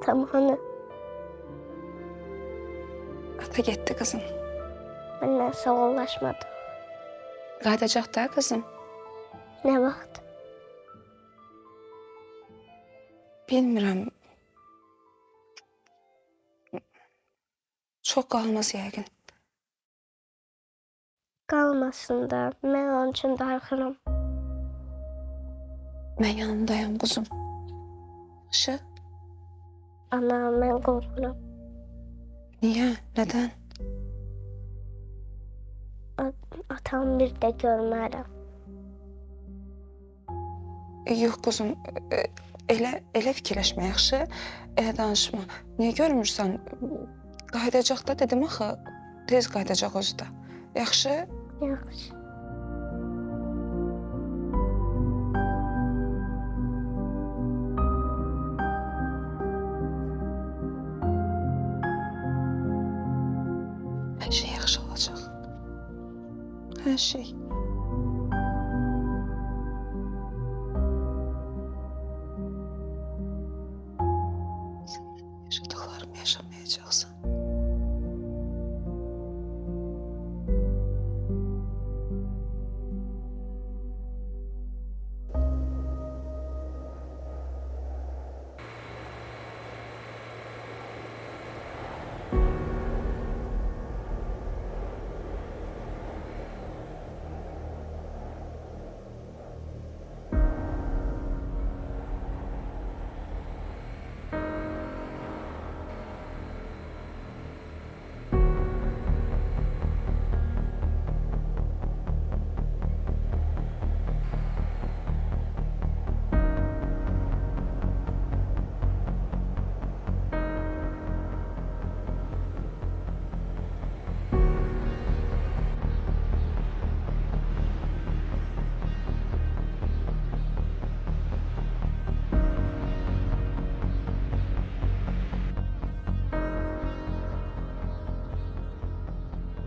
Atam hani Ata gitti kızım. benden sağollaşmadı. Qayıdacaq da kızım. Ne vaxt? Bilmirəm. Çox qalmaz yəqin. Qalmasın da, mən onun üçün darıxıram. Mən yanındayam quzum. Yaxşı? Ana, mən qorxuram. Niyə? Nədən? Atamı bir də görmərəm. Yox quzum, elə fikirləşmə, yaxşı? Elə danışma. Niyə görmürsən? Qayıdacaq da dedim axı. Tez qayıdacaq özü də. Yaxşı? Yaxşı. Hər şey yaxşı olacaq. Hər şey. Sən yaşadıqlarımı yaşamayacaqsan.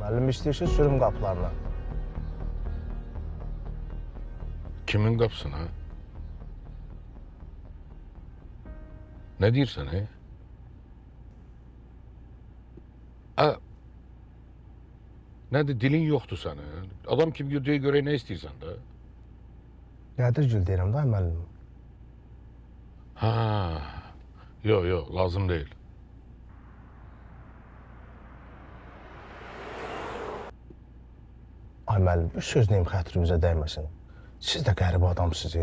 Müəllim istəyirsə sürüm qapılarına. Kimin qapısına? Ne deyirsən, Nədir, dilin yoxdur sənin? Adam kimi görək nə istəyirsən də? Nədir gül deyirəm da müəllim? Ha, yox, lazım deyil. Ay müəllim, bir söz neyim xətrinizə dəyməsin. Siz də qəribə adamsınız.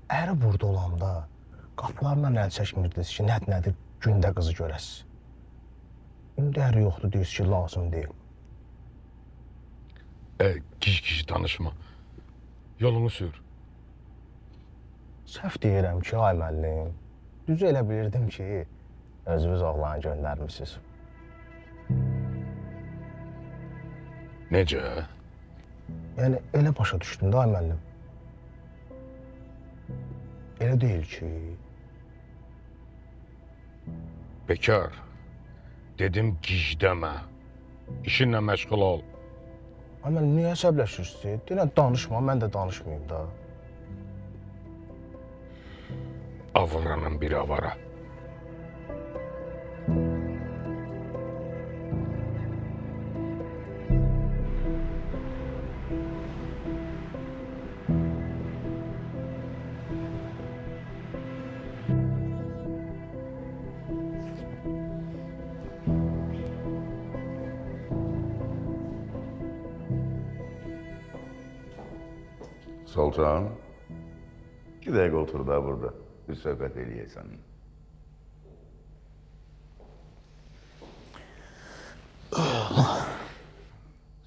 Əri burada olanda qapılarından əl çəkmirdiniz ki, nədir gündə qızı görəsiz. İndi əri yoxdur deyirsiniz ki, lazım deyil. Gic danışma. Yolunu sür. Səhv deyirəm ki, ay müəllim. Düzü elə bilirdim ki, özünüz oğlanı göndərmişsiniz. Necə? Yəni, elə başa düşdüm də, ay müəllim. Elə deyil ki... Bekar, dedim gic demə. İşinlə məşğul ol. Ay müəllim, niyə əsəbləşirsiniz? Deyirəm, danışma, mən də danışmayayım da. Avaranın bir avara. Sultan, 2 dəqiqə otur da burada, bir söhbət eləyəsən.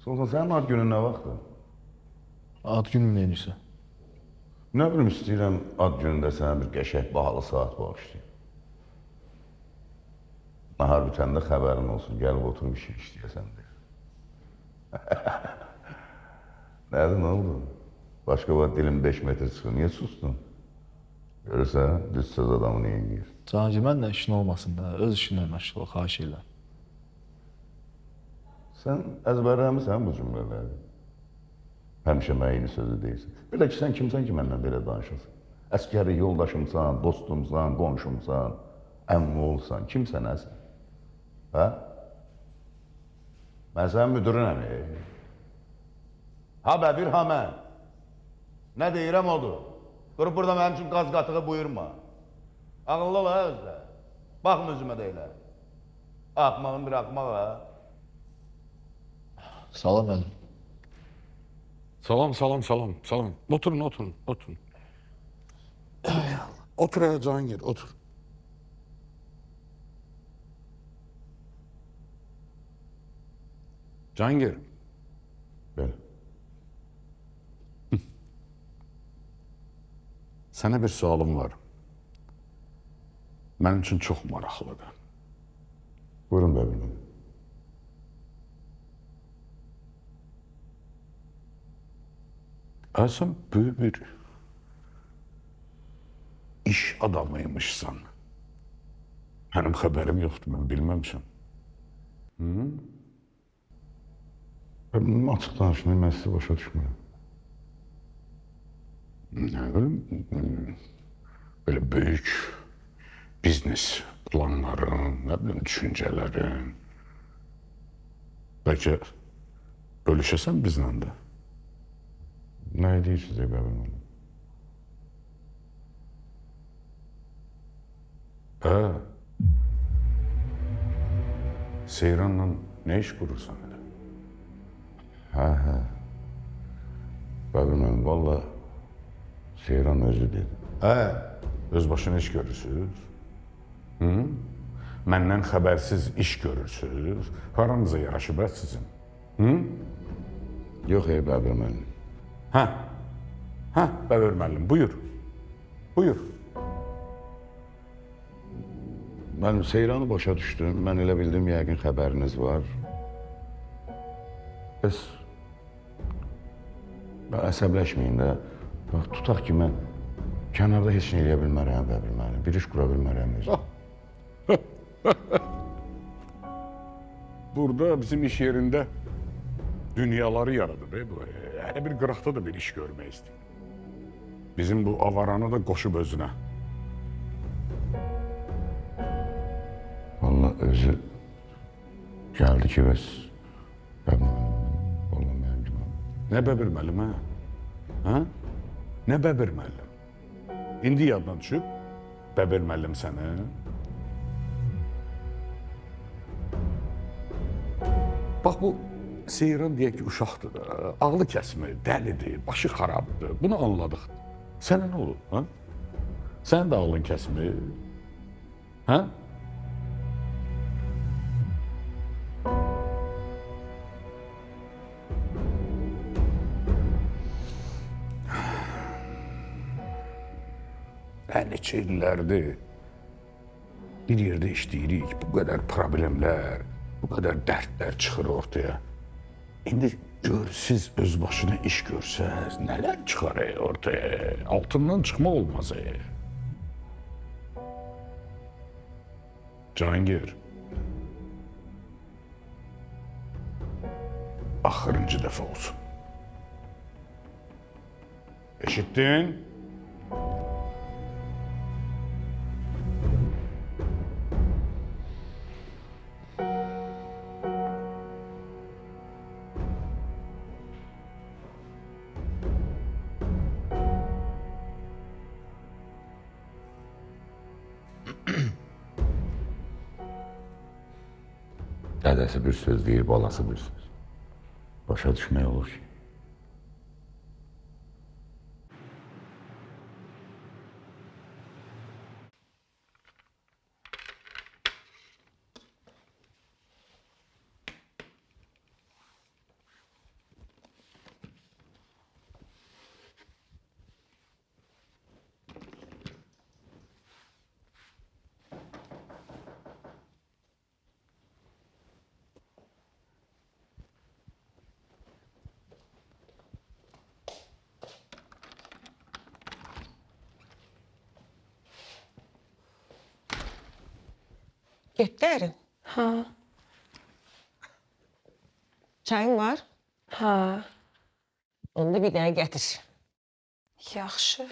Sultan, sənin ad günün nə vaxtdır? Ad günüm neyinsə? Nə bilim, istəyirəm ad günündə sənə bir qəşək bahalı saat bağışlayayım. Nahar bitəndə xəbərin olsun, gəlib oturub işi işləyəsən deyir. Nədir, nə oldu? Başqa vaxt dilim 5 metr çıxır, niyə sustun? Görürsən, düz söz adamı niyə yiyir? Cancı, mənlə işin olmasın da, öz işinlə məşğul ol, xahiş elə. Sən əzbərləmirsən bu cümlələri. Həmişə mənə eyni sözü deyirsən. Bir də ki, sən kimsən ki, mənlə belə danışasın? Əskəri yoldaşımsan, dostumsan, qonşumsan, əmmi olsan, kimsən əsən? Hə? Mən sənin müdürünəm, Ha bə, bir ha mən. Nə deyirəm odur? Durub burada mənim üçün qaz qatığı buyurma. Ağıllı ol, özlə. Baxma üzümə də elə. Axmağın bir axmaq ha. Salam müəllim. Salam, salam, salam, salam. Oturun, oturun, oturun. Otur ya Cahangir, otur. Cahangir, Bəli. sənə bir sualım var. Mənim üçün çox maraqlıdır. Buyurun Bəbir müəllim. Sən böyük bir iş adamıymışsan. Mənim xəbərim yoxdur, mən bilməmişəm. Bəbir müəllim, açıq danışmayın, mən sizi başa düşmürəm. Nə bilim, belə böyük biznes planların, nə bilim, düşüncələrin. Bəlkə bölüşəsən bizlə də. Nə deyirsiniz Bəbir müəllim? Seyranla nə iş qurursan elə? Hə. Bəbir müəllim, valla Seyran özü dedi. Öz başına iş görürsünüz? Məndən xəbərsiz iş görürsünüz? Paranıza yaraşıb sizin? Yox, Bəbir müəllim. Bəbir müəllim, buyur. Buyur. Mən Seyranı başa düşdüm. Mən elə bildim, yəqin xəbəriniz var. Bəs əsəbləşməyin də. Bax, tutaq ki, mən kənarda heç nə eləyə bilmərəm, Bəbir müəllim. Bir iş qura bilmərəm özüm. Burada bizim iş yerində dünyaları yaradı be bu. Hələ bir qıraqda da bir iş görmək istəyir. Bizim bu avaranı da qoşub özünə. Valla özü gəldi ki, bəs Bəbir müəllim, valla mənim günahım. Nə Bəbir müəllim, hə? Nə Bəbir müəllim? İndi yaddan düşüb Bəbir müəllim sənə. Bax bu Seyran deyək ki, uşaqdır da, ağlı kəsmir, dəlidir, başı xarabdır. Bunu anladıq. Sənə nə olur, ha? Sənin də ağlın kəsmir, hə? Neçə illərdir bir yerdə işləyirik, bu qədər problemlər, bu qədər dərdlər çıxır ortaya. İndi gör, siz öz başına iş görsəz, nələr çıxar ortaya? Altından çıxmaq olmaz. Cahangir, axırıncı dəfə olsun. Eşitdin? Dədəsi bir söz deyir, balası bir söz. Başa düşmək olur ki. Getdi ərin. Ha, Çayın var. ha. Onda bir dənə gətir. Yaxşı.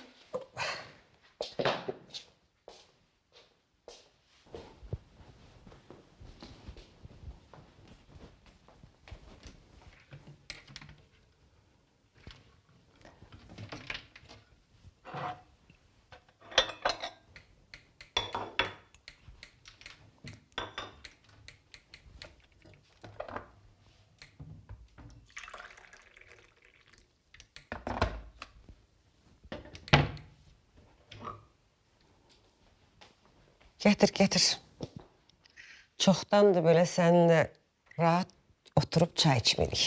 Getir, getir. Çoxdandır belə səninlə rahat oturub çay içmirik.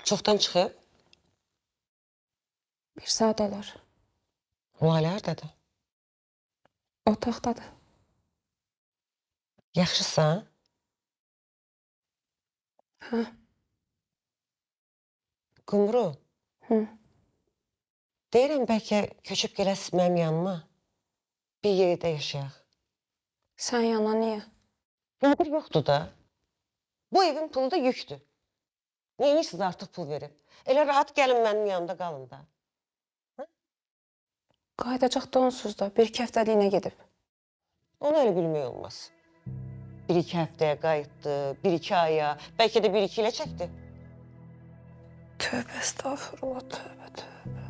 Çoxdan çıxıb? Bir saat olar. Lalə hardadır? Otaqdadır. Yaxşısan? Hə. Qumru. Hı. Deyirəm bəlkə köçüb gələsiz mənim yanıma. Bir yerdə yaşayaq. Sən yana niyə? Nadir yoxdur da. Bu evin pulu da yükdür. Neyinirsiniz artıq pul verib? Elə rahat gəlin mənim yanımda qalın da. Qayıdacaq da onsuz da. Bir-iki həftəliyinə gedib. Onu elə bilmək olmaz. Bir-iki həftəyə qayıtdı, bir-iki aya, bəlkə də bir-iki ilə çəkdi. Tövbə estağfurullah, tövbə, tövbə.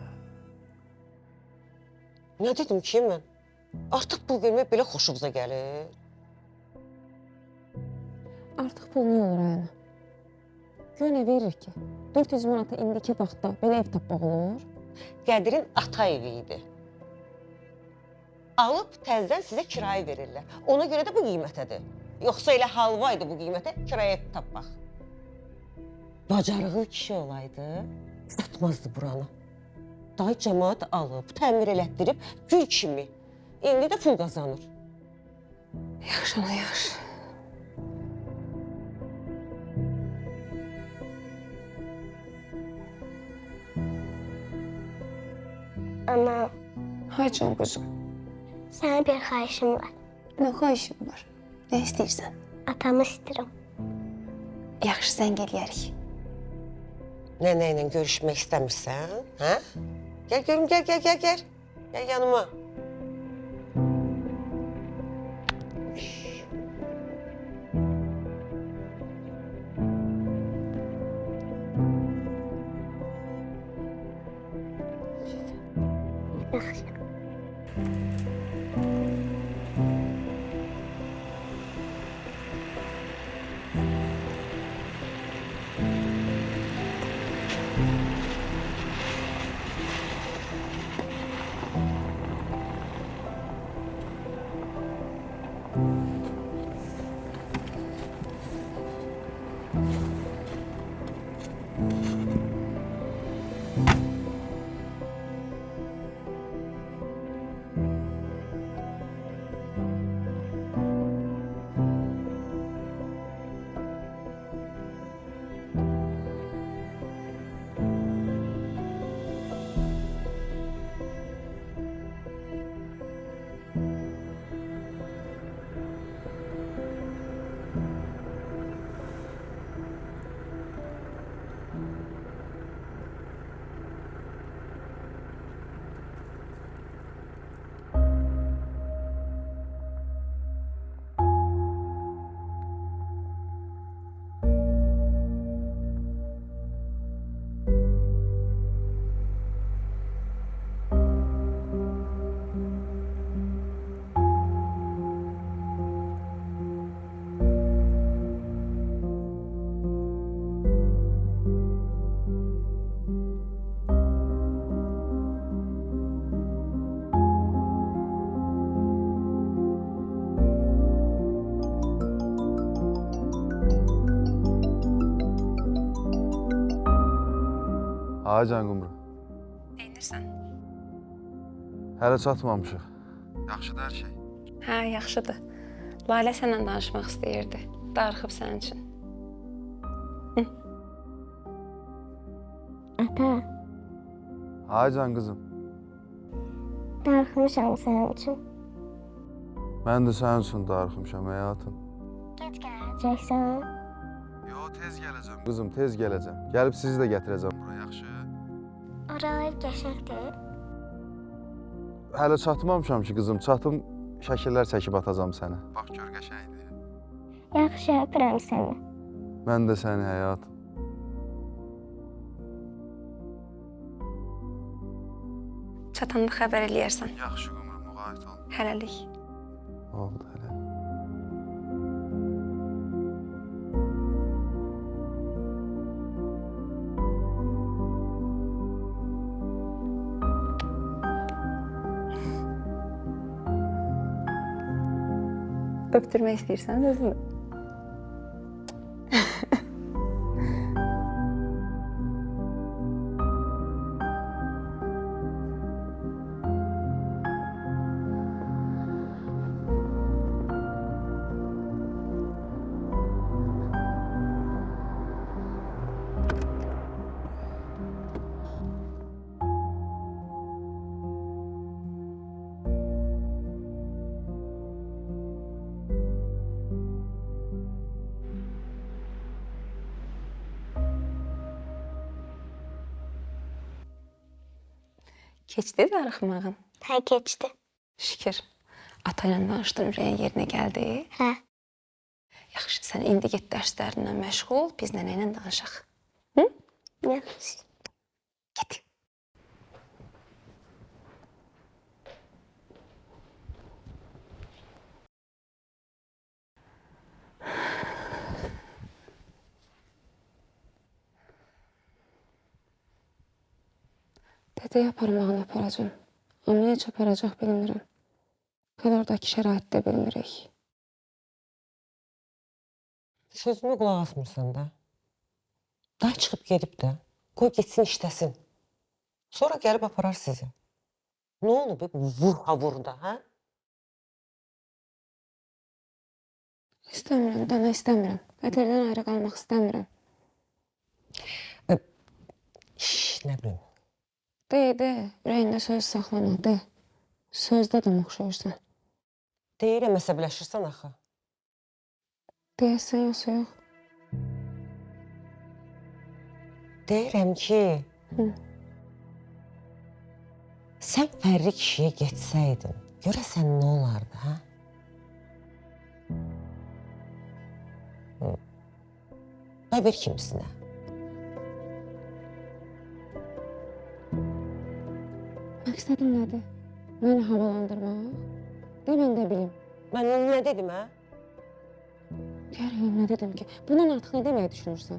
Nə dedim ki mən? Artıq pul vermək belə xoşunuza gəlir. Artıq pul niyə olur ayana? Göy nə verir ki? 400 manata indiki vaxtda belə ev tapmaq olur? Qədirin ata evi idi. Alıb təzədən sizə kirayə verirlər. Ona görə də bu qiymətədir. Yoxsa elə halva idi bu qiymətə kirayə tapmaq. Bacarıqlı kişi olaydı, satmazdı buranı. Day cəmaat alıb, təmir elətdirib, gül kimi. İndi də pul qazanır. Yaxşı, ana, yaxşı. Ana, Hay can quzum. sənə bir xahişim var. Nə xahişin var? Nə istəyirsən? Atamı istəyirəm. Yaxşı, zəng eləyərik. Nənə ilə görüşmək istəmirsən, hə? Gəl görüm, gəl. Gəl yanıma. Yaxşı. Ay can Qumru. Neynirsən? Hələ çatmamışıq. Yaxşıdır hər şey. Hə, yaxşıdır. Lalə səndən danışmaq istəyirdi. Darıxıb sənin üçün. Ata, Ay can qızım. darıxmışam sənin üçün. Mən də sənin üçün darıxmışam həyatım. Gec gələcəksən. Yo, tez gələcəm qızım, tez gələcəm. Gəlib sizi də gətirəcəm bura, yaxşı? Oralar qəşəngdir. Hələ çatmamışam ki qızım, çatım şəkillər çəkib atacağam sənə. Bax gör qəşəngdir. Yaxşı, öpürəm səni. Mən də səni həyatım. Çatanda xəbər eləyərsən. Yaxşı Qumru, müğayət ol. Hələlik. Oldu hələ. Öptürmək istəyirsən özünü? Keçdi darıxmağın. Hə, keçdi. Şükür. Ata ilə danışdın, ürəyin yerinə gəldi. Hə. Yaxşı, sən indi get dərslərinlə məşğul ol, biz nənə ilə danışaq. Yaxşı. Get. Dədəyə parmağını aparacam. Amma necə aparacaq bilmirəm. Hələ oradakı şəraitdə bilmirik. Sözümə qulaq asmırsan da. Day çıxıb gedib də. Qoy getsin işləsin. Sonra gəlib aparar sizi. Nə olub bu vur da, hə? İstəmirəm, Dana, istəmirəm. Vətərdən ayrı qalmaq istəmirəm. Nə bilim. De, ürəyində söz saxlama, de. Sözdə adam oxşayırsan. Deyirəm, əsəbləşirsən axı. Deyəsən yoxsa yox. Deyirəm ki, sən fərri kişiyə getsəydin, görəsən nə olardı, hə? Bəbir kimsinə? Məqsədim nədir? Məni havalandırmaq? De, mən də bilim. Mən nə dedim, hə? Deyərəm, nə dedim ki, bundan artıq nə deməyə düşünürsən?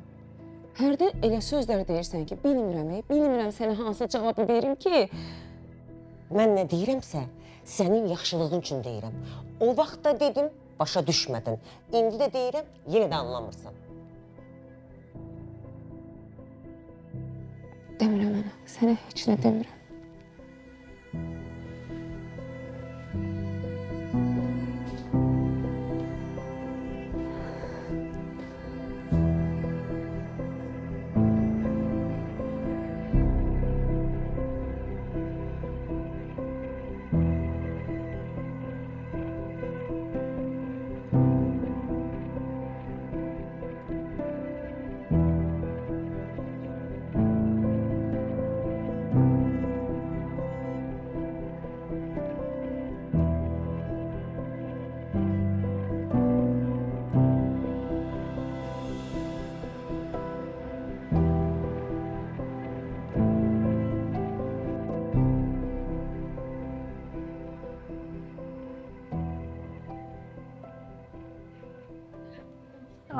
Hərdən elə sözlər deyirsən ki, bilmirəm sənə hansı cavabı verim ki... Mən nə deyirəmsə, sənin yaxşılığın üçün deyirəm. O vaxt da dedim, başa düşmədin. İndi də deyirəm, yenə də anlamırsan. Demirəm ana, sənə heç nə demirəm.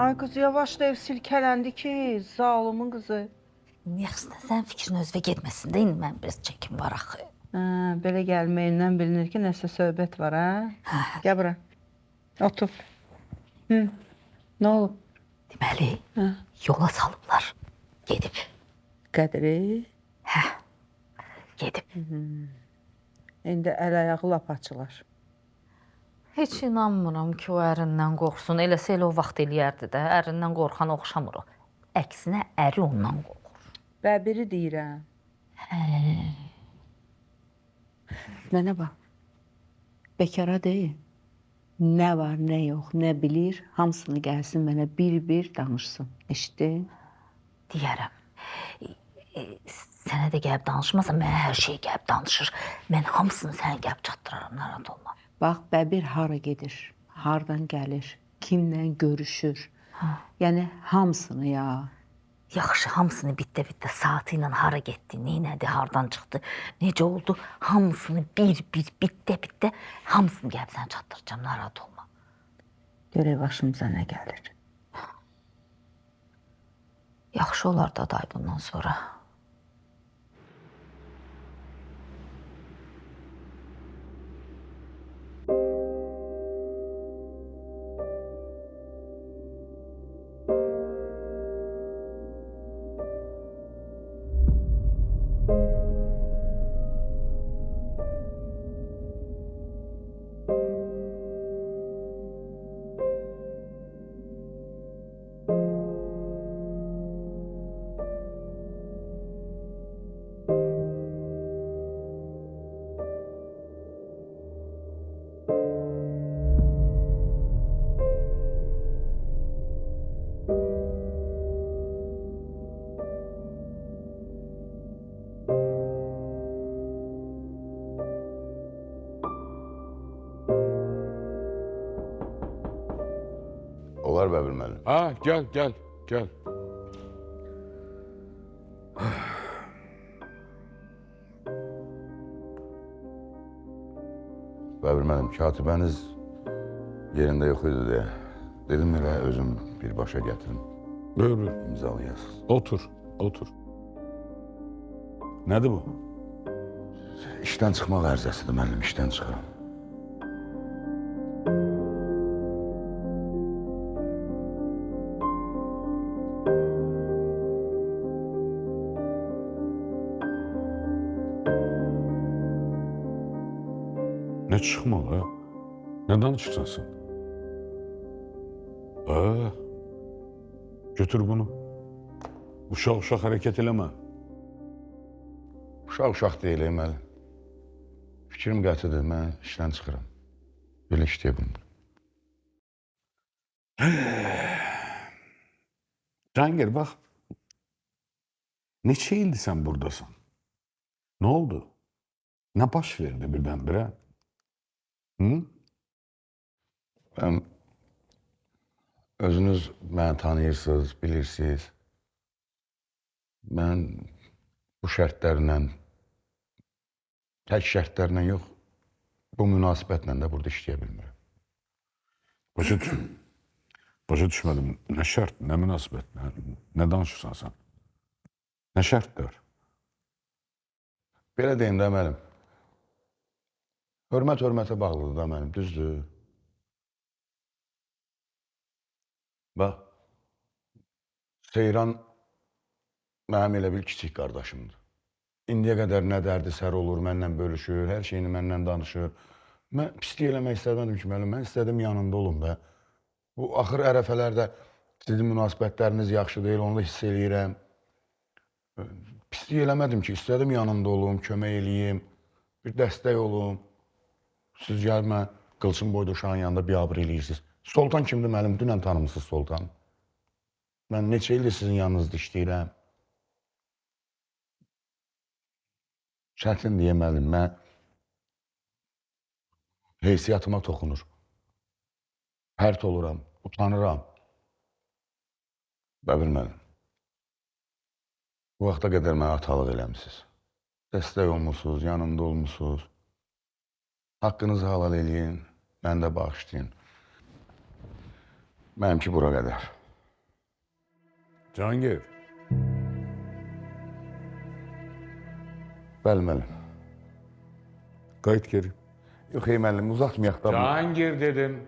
Ay qız, yavaş da ev silkələndi ki, zalımın qızı. Yaxşı, sən fikrin özvə getməsin də, indi mən biraz çəkim var axı. Belə gəlməyindən bilinir ki, nəsə söhbət var, hə? Gəl bura. Otur. Nə olub? Deməli, yola salıblar. Gedib. Qədri? Hə, gedib. İndi əl-ayağı lap açılar. Heç inanmıram ki, o ərindən qorxsun. Eləsə elə o vaxt eləyərdi də. Ərindən qorxan oxşamır o. Əksinə, əri ondan qorxur. Bəbiri deyirəm. Hə. Mənə bax, bekara deyil. Nə var, nə yox, nə bilir, hamısını gəlsin mənə bir-bir danışsın. Eşitdin? Deyərəm. Sənə də gəlib danışmasa, mənə hər şey gəlib danışır. Mən hamısını sənə gəlib çatdıraram, narahat olma. Bax, bəbir hara gedir, hardan gəlir, kimlə görüşür. Yəni, hamısını ya. Yaxşı, hamısını bitdə-bitdə saatı ilə hara getdi, neynədi, hardan çıxdı, necə oldu, hamısını bir-bir, bitdə-bitdə, hamısını gəlib sənə çatdıracam, narahat olma. Görək başımıza nə gəlir. Yaxşı olar da day bundan sonra. Ha, gel, gel, gel. Bəbir müəllim, katibəniz yerində yox idi deyə. Dedim elə özüm birbaşa gətirim, Buyur, buyur. imzalayasınız. Otur, otur. Nədir bu? İşdən çıxmaq ərizəsidir müəllim, işdən çıxıram. Ne çıxmalı, ha? Ne danışırsan sen? Götür bunu. Uşaq hərəkət eləmə. Uşaq deyil, müəllim. Fikrim qətidir, mən işdən çıxıram. Belə işləyə bilmirəm. Cahangir bak. Neçə ildir sən buradasan? Ne oldu? Ne baş verdi birdən-birə? Hı? Mən özünüz məni tanıyırsınız, bilirsiniz. Mən bu şərtlərlə, tək şərtlərlə yox, bu münasibətlə də burada işləyə bilmirəm. Başa düşmədim. Nə şərt, nə münasibət, nə danışırsan sən? Nə şərtlər? Belə deyim də müəllim. Hörmətə bağlıdır da mənim, düzdür. Bax, Seyran mənim elə bil kiçik qardaşımdır. İndiyə qədər nə dərdi sər olur, mənlə bölüşür, hər şeyini məndən danışır. Mən pislik eləmək istədim ki, müəllim, mən istədim yanında olum da. Bu axır ərəfələrdə sizin münasibətləriniz yaxşı deyil, onu da hiss eləyirəm. Pislik eləmədim ki, istədim yanında olum, kömək eləyim, bir dəstək olum. Siz gəlmə, qılçın boyda uşağın yanında biabır eləyirsiniz. Soltan kimdir müəllim? Dünən tanımısınız Soltan. Mən neçə ildir sizin yanınızda işləyirəm. Çətin deyə müəllim, mən heysiyatıma toxunur. Pərt oluram, utanıram. Bəbir müəllim, bu vaxta qədər mənə atalıq eləmişsiniz. Dəstək olmuşsunuz, yanımda olmuşsunuz. Haqqınızı halal eləyin, mən də bağışlayın. Mənimki bura qədər. Cahangir. Bəli, müəllim. Qayıt geri. Yox, müəllim, uzatmayaq da. Cahangir dedim.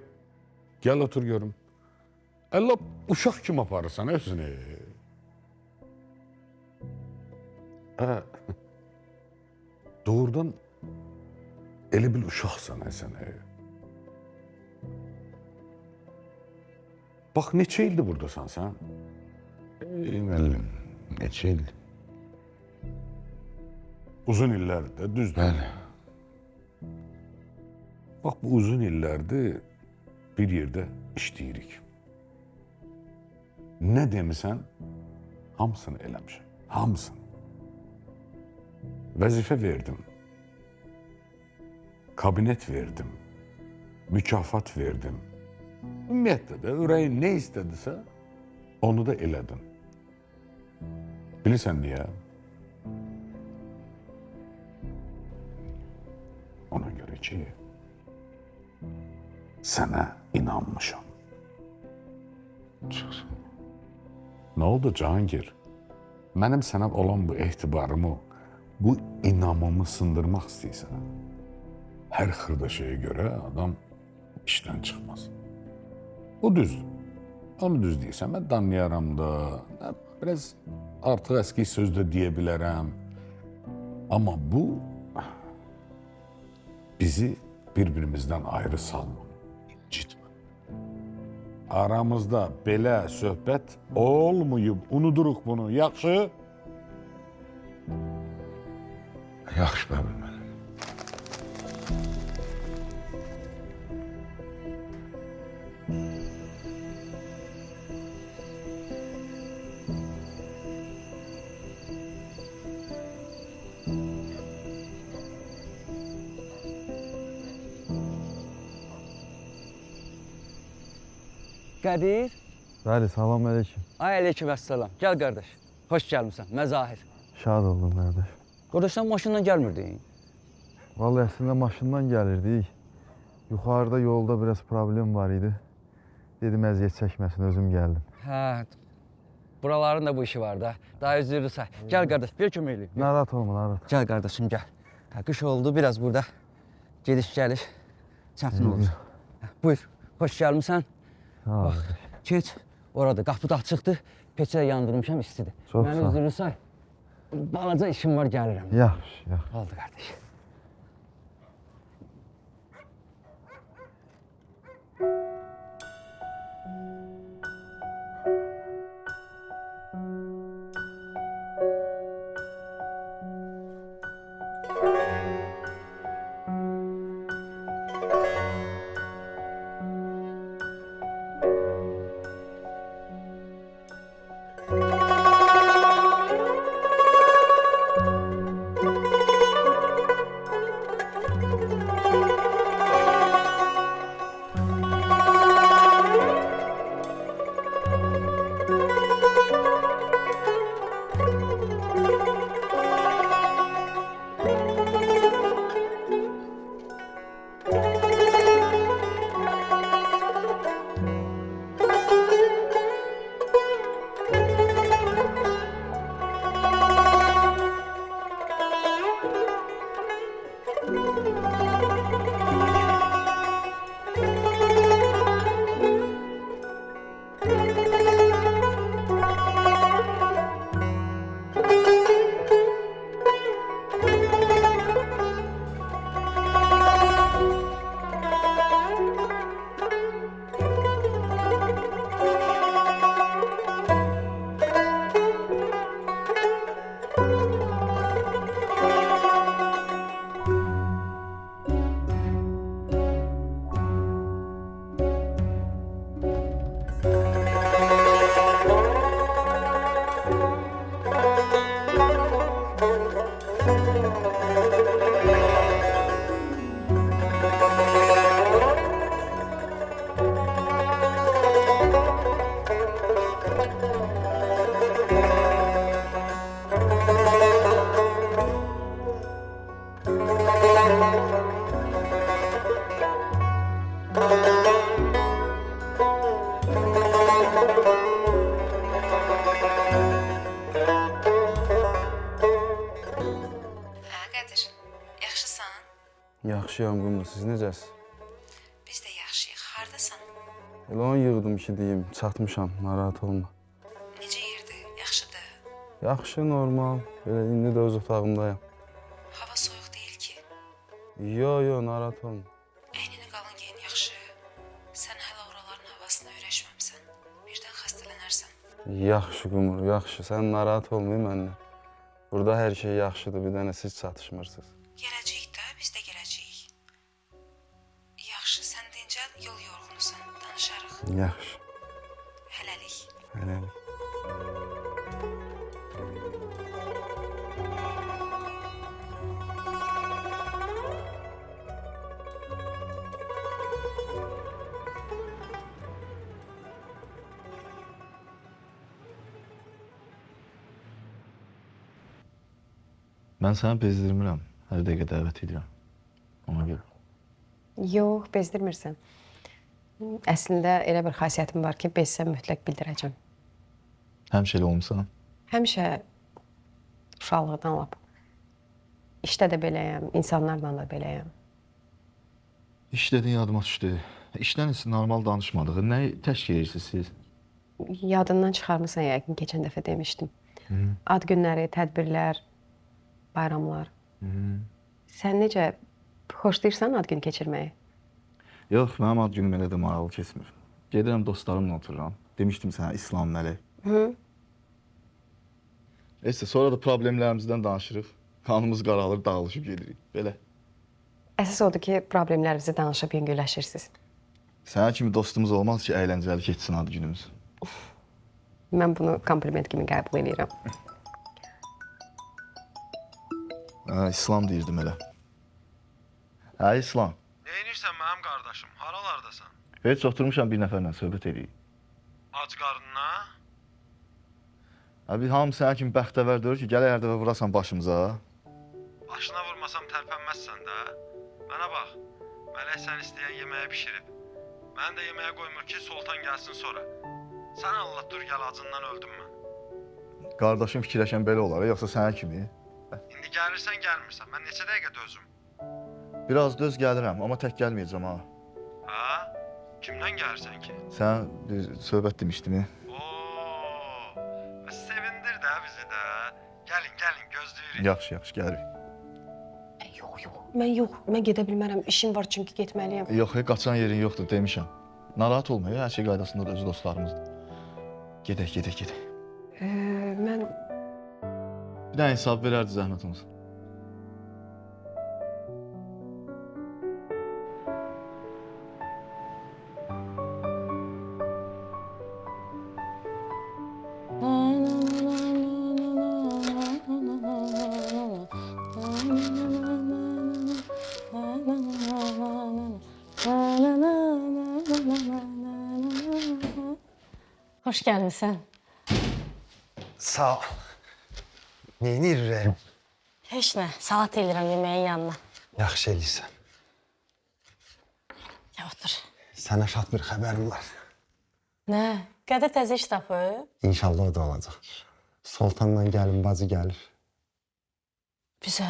Gel otur görüm. Allah uşaq kim aparırsan özünü? Doğrudan elə bil uşaqsan sən. Bax, neçə ildir buradasan sən? Müəllim, neçə ildir? Uzun illərdir, düzdür? Bəli. Bax, bu uzun illərdir bir yerdə işləyirik. Nə demisən, hamısını eləmişəm, hamısını. Vəzifə verdim, kabinet verdim, mükafat verdim. Ümumiyyətlə də ürəyin nə istədisə, onu da elədin. Bilirsən niyə? Ona görə ki, sənə inanmışam. Çıxsın. Nə oldu Cahangir? Mənim sənə olan bu etibarımı, bu inamımı sındırmaq istəyirsən. Hər xırda şeyə görə adam işdən çıxmaz. O düzdür. Onu düz deyirsən, mən danlayaram da, biraz artıq əski söz də deyə bilərəm. Amma bu bizi bir-birimizdən ayrı salma, incitmə. Aramızda belə söhbət olmayıb, unuduruq bunu, yaxşı? Yaxşı, bəbir müəllim. Qədir, Bəli, salam əleykum. Ay aleyküm əssalam. Gəl qardaş. Xoş gəlmisən. Məzahir. Şad oldum qardaş. Qardaş sən maşınla gəlmirdin. Vallahi əslində maşından gəlirdik. Yuxarıda yolda biraz problem var idi. Dedim əziyyət çəkməsin, özüm gəldim. Hə. Buraların da bu işi var da. Daha üzürlü say. Gəl qardaş, bir kömək eləyim. Narahat olma, narahat. Gəl qardaşım, gəl. Hə, qış oldu, biraz burada gediş-gəliş çətin olur. Hə, buyur, xoş gəlmisən. Sağ ol. Bax, keç. Orada qapı da açıqdır. Peçə də yandırmışam, istidir. Çox sağ ol. Məni üzürlü say. Balaca işim var, gəlirəm. Yaxşı, yaxşı. Oldu qardaş. Yaxşıyam Qumru, siz necəsiz? Biz də yaxşıyıq. Hardasan? Elə onu yığdım ki, deyim, çatmışam, narahat olma. Necə yerdir? Yaxşıdır. Yaxşı, normal. Belə indi də öz otağımdayım. Hava soyuq deyil ki. Yo, narahat olma. Əynini qalın giyin, yaxşı. Sən hələ oraların havasına öyrəşməmsən. Birdən xəstələnərsən. Yaxşı Qumru, yaxşı. Sən narahat olmayın məndən. Burada hər şey yaxşıdır, bir dənə siz çatışmırsınız. Gələcəyik də, biz də gələcəyik. Yaxşı, sən dincəl, yol yorğunusan. Danışarıq. Yaxşı. Hələlik. Hələlik. Mən səni bezdirmirəm. Hər dəqiqə dəvət edirəm. Ona görə. Yox, bezdirmirsən. Əslində elə bir xasiyyətim var ki, bezsəm mütləq bildirəcəm. Həmişə elə olmusan? Həmişə uşaqlıqdan lap. İşdə də beləyəm, insanlarla da beləyəm. İş dedin yadıma düşdü. İşdən heç normal danışmadıq. Nə təşkil edirsiniz siz? Yadından çıxarmısan yəqin, keçən dəfə demişdim. Ad günləri, tədbirlər, bayramlar. Sən necə xoşlayırsan ad günü keçirməyi? Yox, mənim ad günüm elə də maraqlı keçmir. Gedirəm dostlarımla otururam. Demişdim sənə İslam Mələk. Neyse, sonra da problemlərimizdən danışırıq. Kanımız qaralır, dağılışıb gedirik. Belə. Əsas odur ki, problemlərinizi danışıb yüngülləşirsiniz. Sənə kimi dostumuz olmaz ki, əyləncəli keçsin ad günümüz. Mən bunu kompliment kimi qəbul edirəm. İslam deyirdim elə. Hə, İslam. Neynirsən mənim qardaşım? Haralardasan? Heç oturmuşam bir nəfərlə söhbət edirik. Ac qarnına Abi hamı sənin kimi bəxtəvər deyir ki, gələ hər dəfə vurasan başımıza. Başına vurmasam tərpənməzsən də. Mənə bax, Mələk sən istəyən yeməyi bişirib. Məni də yeməyə qoymur ki, Sultan gəlsin sonra. Sən Allah dur gəl acından öldüm mən. Qardaşım fikirləşən belə olar, yoxsa sənin kimi? İndi gəlirsən, gəlmirsən. Mən neçə dəqiqə dözüm? Biraz döz gəlirəm, amma tək gəlməyəcəm ha. Ha? Kimdən gəlirsən ki? Sən söhbət demişdin. Sevindir də bizi də. Gəlin, gəlin, gözləyirik. Yaxşı, yaxşı, gəlirik. Mən gedə bilmərəm. İşim var çünki getməliyəm. Yox, qaçan yerin yoxdur demişəm. Narahat olma, hər şey qaydasındadır, özü dostlarımızdır. Gedək. Mən Bir dənə hesab verərdi zəhmət olsun. Xoş gəlmisən. Sağ ol. Neynir ürəyim? Heç nə, salat eləyirəm yeməyin yanına. Yaxşı eləyirsən. Ya otur. Sənə şad bir xəbərim var. Nə? Qədə təzə iş tapıb? İnşallah o da olacaq. Sultanla gəlin bacı gəlir. Bizə?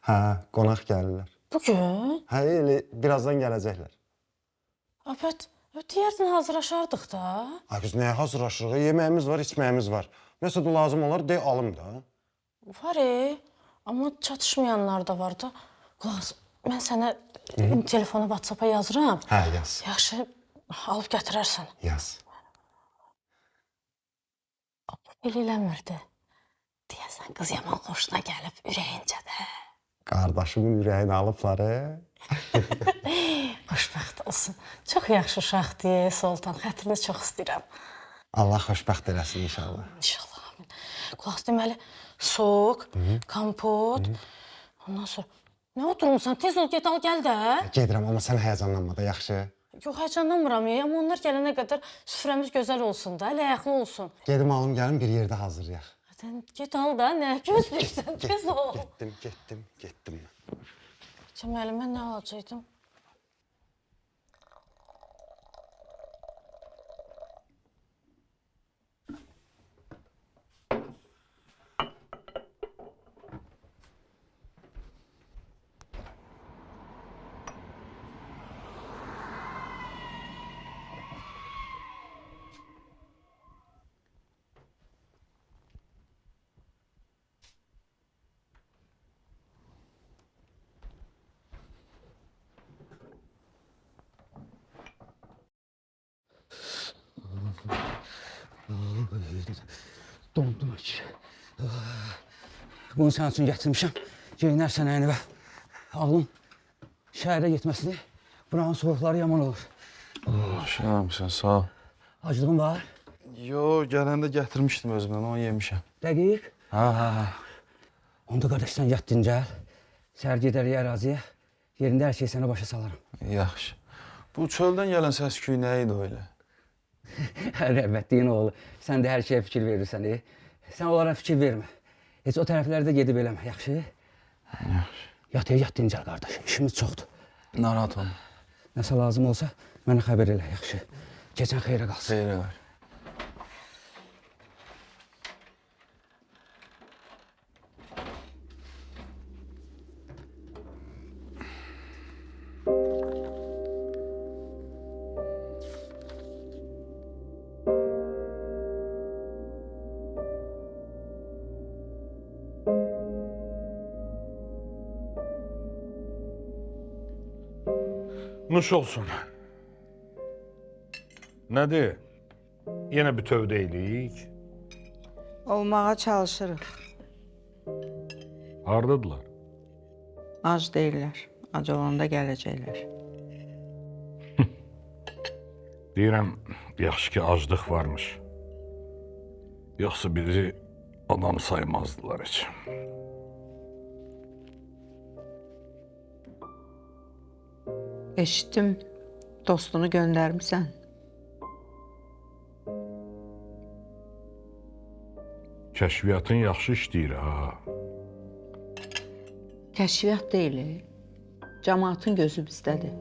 Hə, qonaq gəlirlər. Bugün? Hə, elə birazdan gələcəklər. Abət, deyərdin hazırlaşardıq da. Ay biz nəyə hazırlaşırıq? Yeməyimiz var, içməyimiz var. Nəsə də lazım olar, de alım da. Var amma çatışmayanlar da var da. Qulaq, mən sənə telefonu WhatsApp-a yazıram. Hə, yaz. Yaxşı, alıb gətirərsən. Yaz. Elə eləmirdi. Deyəsən, qız yaman xoşuna gəlib, ürəyincə də. Qardaşımın ürəyini alıblar, Xoşbəxt olsun. Çox yaxşı uşaqdır, Sultan. Xətrini çox istəyirəm. Allah xoşbəxt eləsin inşallah. İnşallah, amin. Qulaq, deməli, soğuk, kompot, ondan sonra... Nə oturmuşsan? Tez ol, get al, gəl də. Gedirəm, amma sən həyəcanlanma da, yaxşı? Yox, həyəcanlanmıram, amma onlar gələnə qədər süfrəmiz gözəl olsun da, ləyaqlı olsun. Gedim alım, gəlin bir yerdə hazırlayaq. Get al da, nə gözləyirsən, tez ol. Getdim. Cəməli, mən nə alacaqdım? Dondum ki. Bunu sənin üçün gətirmişəm. Geyinərsən əynivə. Ağlım şəhərə getməsini. Buranın soyuqları yaman olur. Şey yapmışsın, sağ ol. Acılığın var? Yo, gələndə gətirmişdim özümdən, onu yemişəm. Dəqiq. Ha. Onda qardaş, sən yat dincəl. Səhər gedərik əraziyə. Yerində hər şeyi sənə başa salaram. Yaxşı. Bu çöldən gələn səs-küy nə idi öyle? Rəbbətliyin oğlu, sən də hər şeyə fikir verirsən. Sən onlara fikir vermə. Heç o tərəflərdə gedib eləmə, yaxşı? Yaxşı. Yat dincəl qardaş, işimiz çoxdur. Narahat olma. Nəsə lazım olsa, mənə xəbər elə, yaxşı? Keçən xeyrə qalsın. Xeyrə var. Nuş olsun. Nədir? Yenə bütöv deyilik. Olmağa çalışırıq. Hardadılar? Ac deyirlər. Ac olanda gələcəklər. Deyirəm, yaxşı ki aclıq varmış. Yoxsa bizi adam saymazdılar heç. Eşitdim, dostunu göndərmisən. Kəşfiyyatın yaxşı işləyir ha. Kəşfiyyat deyil. Cəmaatın gözü bizdədir.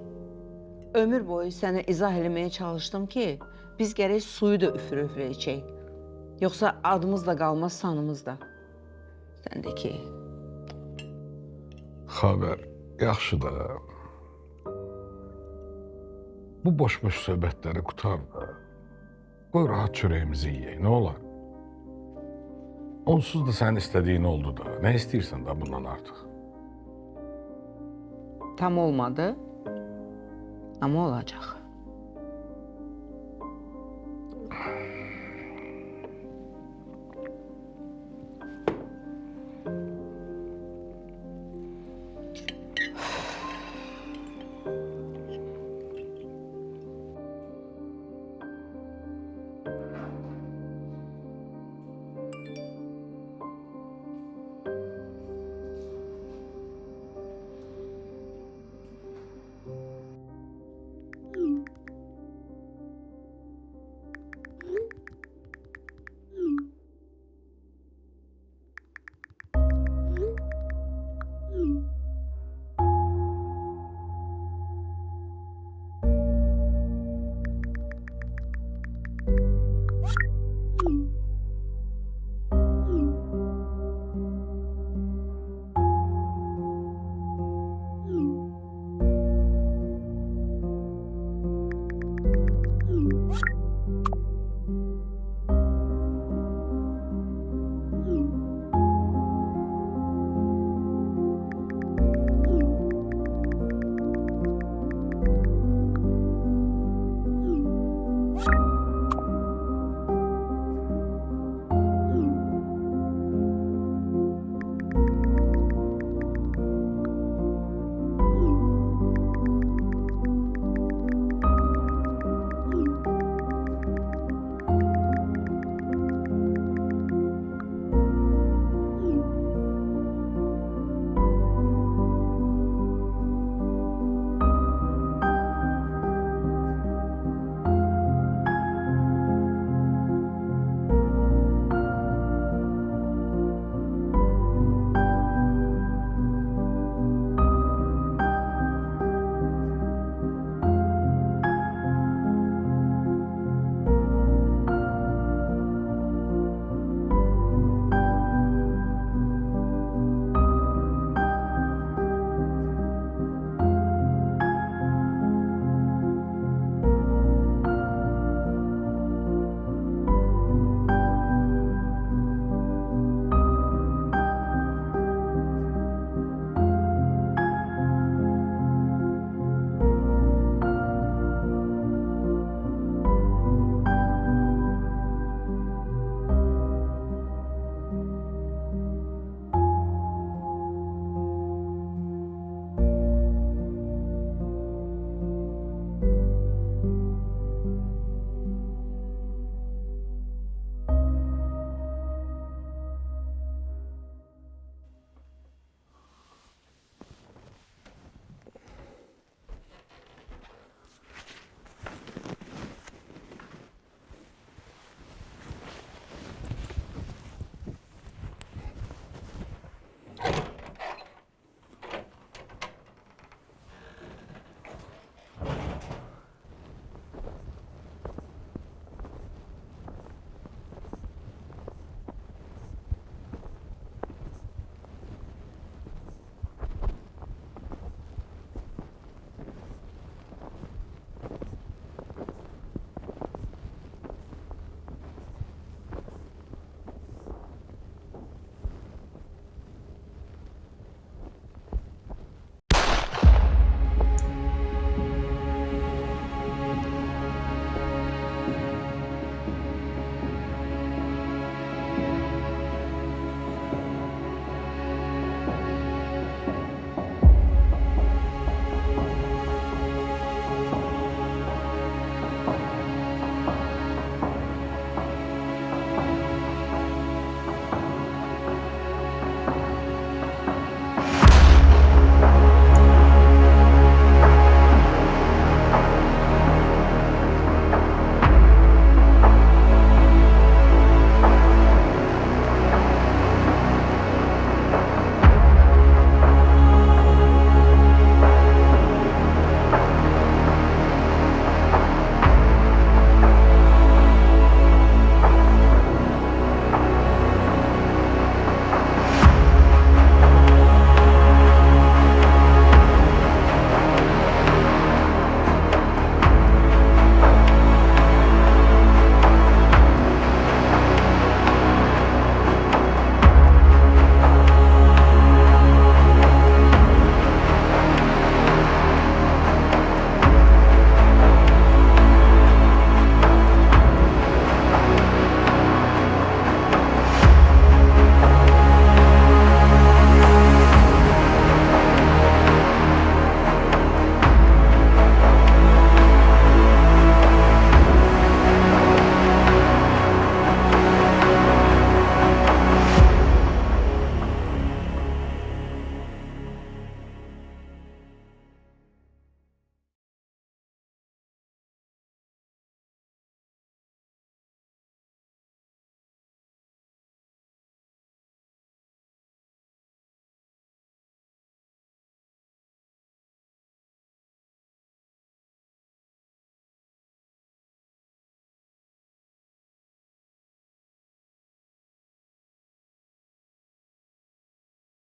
Ömür boyu sənə izah eləməyə çalışdım ki, biz gərək suyu da üfürə-üfürə içək. Yoxsa adımız da qalmaz, sanımız da. Sən də ki, Xavər, yaxşı da. Bu boş-boş söhbətləri qutar da. Qoy rahat çörəyimizi yeyək, nə olar? Onsuz da sənin istədiyin oldu da. Nə istəyirsən də bundan artıq? tam olmadı, amma olacaq.